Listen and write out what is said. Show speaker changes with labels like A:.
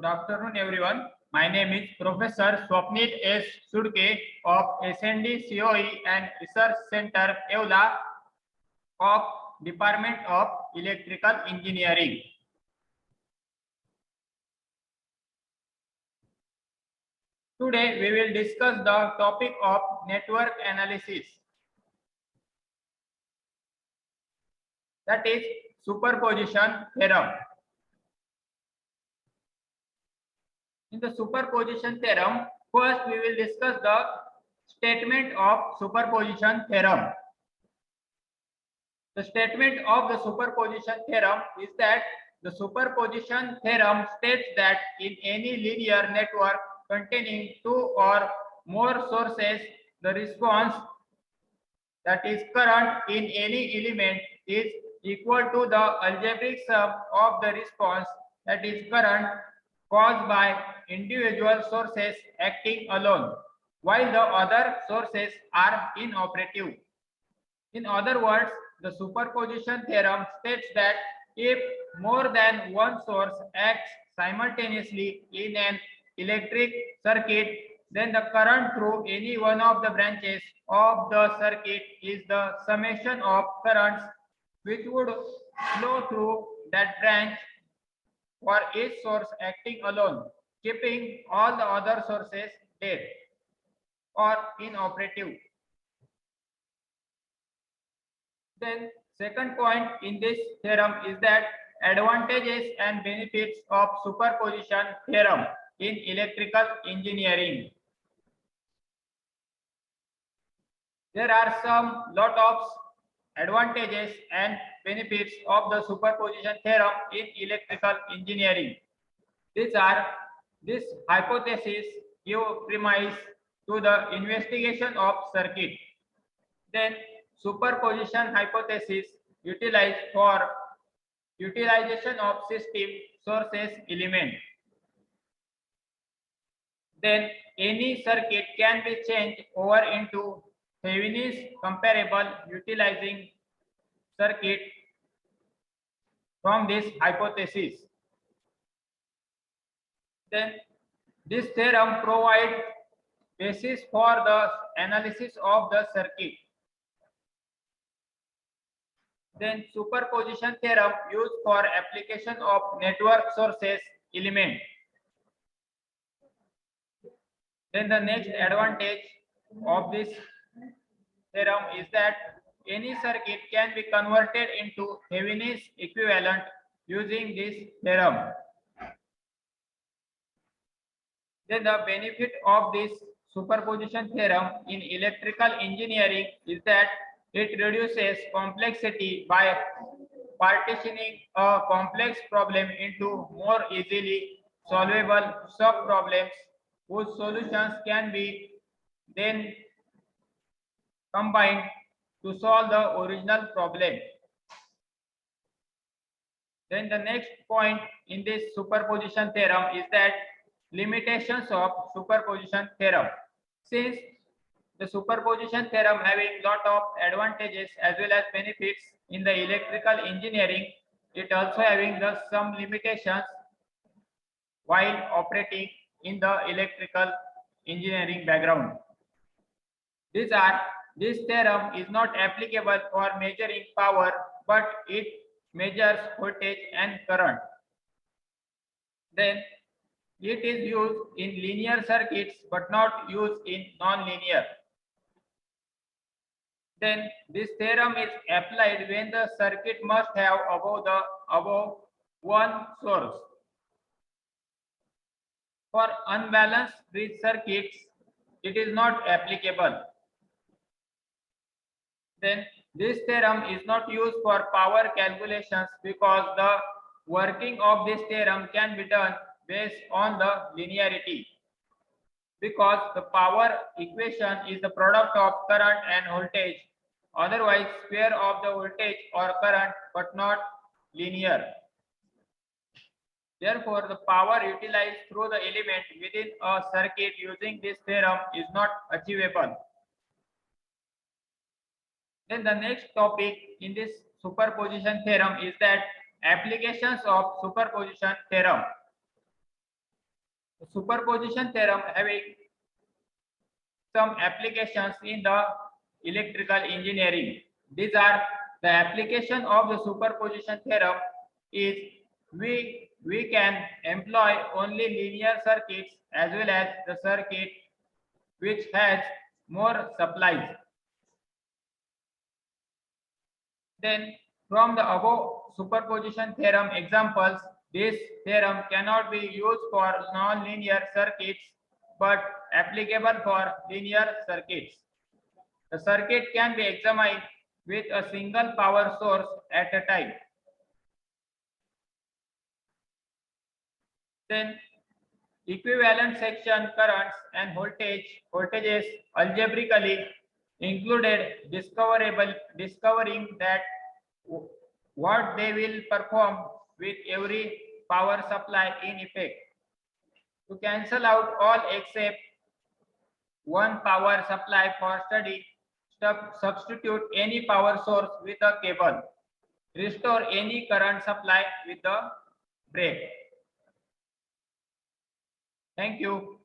A: Good afternoon, everyone. My name is Professor Swapnil S. Sudke of SND COE and Research Center, EVLA of Department of Electrical Engineering. Today, we will discuss the topic of network analysis. That is superposition theorem. In the superposition theorem, first we will discuss the statement of superposition theorem. The statement of the superposition theorem is that the superposition theorem states that in any linear network containing two or more sources, the response, that is current in any element, is equal to the algebraic sum of the response, that is current, caused by individual sources acting alone, while the other sources are inoperative. In other words, the superposition theorem states that if more than one source acts simultaneously in an electric circuit, then the current through any one of the branches of the circuit is the summation of currents which would flow through that branch for each source acting alone, keeping all the other sources dead or inoperative. Then second point in this theorem is that advantages and benefits of superposition theorem in electrical engineering. There are some lot of advantages and benefits of the superposition theorem in electrical engineering. This hypothesis give premise to the investigation of circuit. Then superposition hypothesis utilized for utilization of system sources element. Then any circuit can be changed over into Thevenin's comparable utilizing circuit from this hypothesis. Then this theorem provides basis for the analysis of the circuit. Then superposition theorem used for application of network sources element. Then the next advantage of this theorem is that any circuit can be converted into Thevenin's equivalent using this theorem. Then the benefit of this superposition theorem in electrical engineering is that it reduces complexity by partitioning a complex problem into more easily solvable sub-problems whose solutions can be then combined to solve the original problem. Then the next point in this superposition theorem is that limitations of superposition theorem. Since the superposition theorem having lot of advantages as well as benefits in the electrical engineering, it also having some limitations while operating in the electrical engineering background. This theorem is not applicable for measuring power, but it measures voltage and current. Then it is used in linear circuits but not used in non-linear. Then this theorem is applied when the circuit must have above one source. For unbalanced bridge circuits, it is not applicable. Then this theorem is not used for power calculations because the working of this theorem can be done based on the linearity, because the power equation is the product of current and voltage, otherwise square of the voltage or current but not linear. Therefore, the power utilized through the element within a circuit using this theorem is not achievable. Then the next topic in this superposition theorem is that applications of superposition theorem. Superposition theorem having some applications in the electrical engineering. These are the application of the superposition theorem is we can employ only linear circuits as well as the circuit which has more supplies. Then from the above superposition theorem examples, this theorem cannot be used for non-linear circuits but applicable for linear circuits. The circuit can be examined with a single power source at a time. Then equivalent section currents and voltages algebraically included discovering that what they will perform with every power supply in effect. To cancel out all except one power supply for study, substitute any power source with a cable. Restore any current supply with the break. Thank you.